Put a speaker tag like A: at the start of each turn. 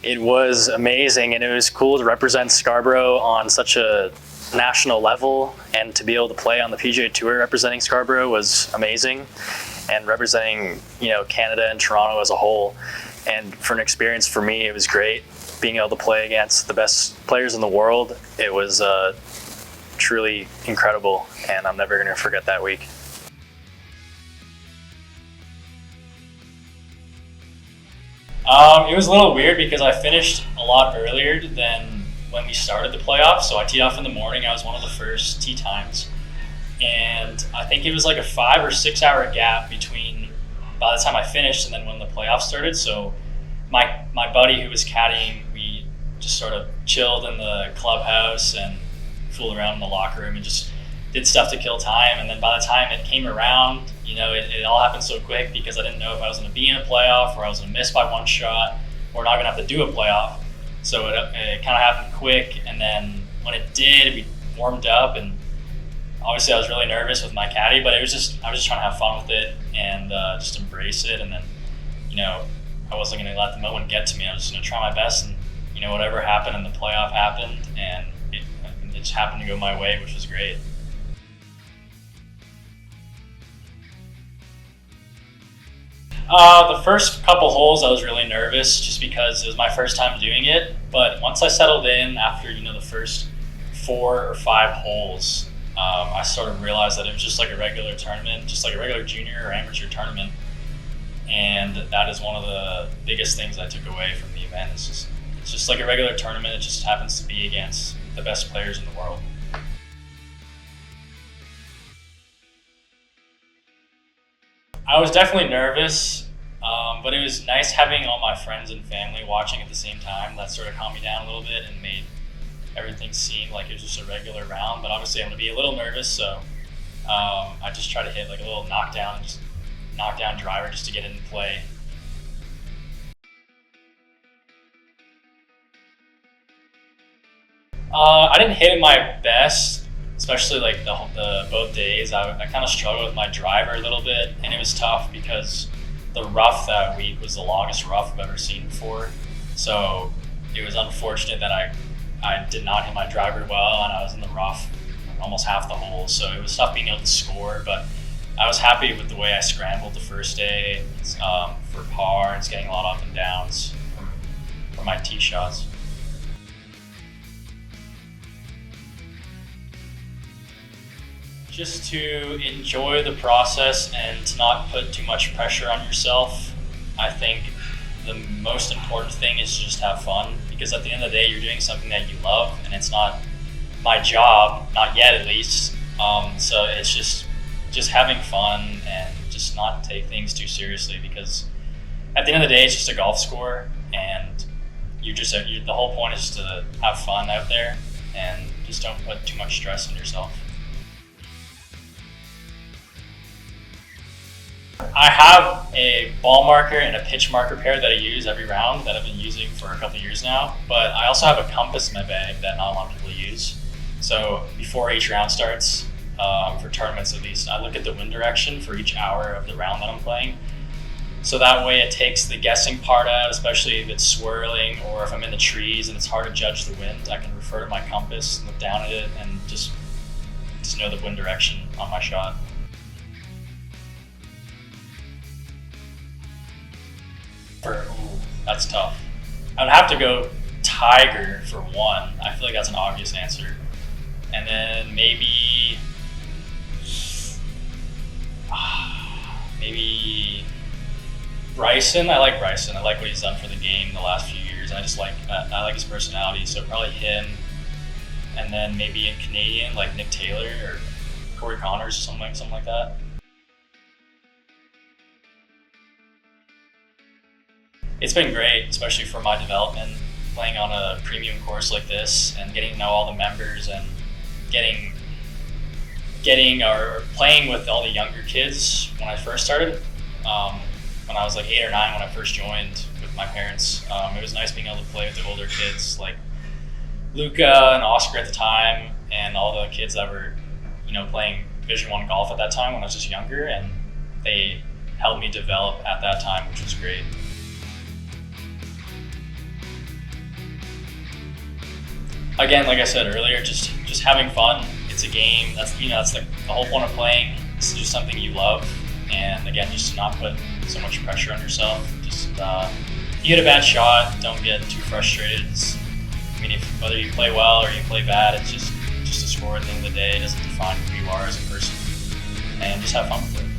A: It was amazing, and it was cool to represent Scarboro on such a national level, and to be able to play on the PGA Tour representing Scarboro was amazing, and representing Canada and Toronto as a whole. And for an experience for me, it was great being able to play against the best players in the world. It was truly incredible, and I'm never going to forget that week. It was a little weird because I finished a lot earlier than when we started the playoffs. So I teed off in the morning. I was one of the first tee times. And I think it was like a 5 or 6 hour gap between by the time I finished and then when the playoffs started. So my buddy who was caddying, we just sort of chilled in the clubhouse and fooled around in the locker room and just did stuff to kill time. And then by the time it came around, it all happened so quick because I didn't know if I was going to be in a playoff or I was going to miss by one shot or not going to have to do a playoff. So it kind of happened quick. And then when it did, we warmed up, and obviously I was really nervous with my caddy, but I was just trying to have fun with it and just embrace it. And then, I wasn't going to let the moment get to me. I was just going to try my best, and whatever happened in the playoff happened, and it just happened to go my way, which was great. The first couple holes I was really nervous just because it was my first time doing it, but once I settled in after the first 4 or 5 holes, I sort of realized that it was just like a regular tournament, just like a regular junior or amateur tournament, and that is one of the biggest things I took away from the event. It's just like a regular tournament. It just happens to be against the best players in the world. I was definitely nervous, but it was nice having all my friends and family watching at the same time. That sort of calmed me down a little bit and made everything seem like it was just a regular round. But obviously I'm going to be a little nervous, so I just try to hit like a little knockdown driver just to get it in play. I didn't hit it my best, especially like the both days. I kind of struggled with my driver a little bit, and it was tough because the rough that week was the longest rough I've ever seen before. So it was unfortunate that I did not hit my driver well, and I was in the rough almost half the hole. So it was tough being able to score, but I was happy with the way I scrambled the first day for par. It's getting a lot of up and downs from my tee shots. Just to enjoy the process and to not put too much pressure on yourself. I think the most important thing is to just have fun, because at the end of the day, you're doing something that you love, and it's not my job, not yet at least. So it's just having fun and just not take things too seriously, because at the end of the day, it's just a golf score, and the whole point is to have fun out there and just don't put too much stress on yourself. I have a ball marker and a pitch marker pair that I use every round that I've been using for a couple of years now, but I also have a compass in my bag that not a lot of people use. So before each round starts, for tournaments at least, I look at the wind direction for each hour of the round that I'm playing. So that way it takes the guessing part out, especially if it's swirling or if I'm in the trees and it's hard to judge the wind. I can refer to my compass, look down at it, and just know the wind direction on my shot. That's tough. I would have to go Tiger for one. I feel like that's an obvious answer. And then maybe Bryson. I like Bryson. I like what he's done for the game the last few years. I like his personality, so probably him. And then maybe in Canadian, like Nick Taylor or Corey Connors or something like that. It's been great, especially for my development, playing on a premium course like this and getting to know all the members and playing with all the younger kids when I first started. When I was like 8 or 9 when I first joined with my parents, it was nice being able to play with the older kids like Luca and Oscar at the time, and all the kids that were, playing Division I golf at that time when I was just younger, and they helped me develop at that time, which was great. again, like I said earlier, just having fun. It's a game. That's the whole point of playing. Is to do something you love, and again, just to not put so much pressure on yourself. Just you get a bad shot, don't get too frustrated. Whether you play well or you play bad, it's just a score at the end of the day. It doesn't define who you are as a person, and just have fun with it.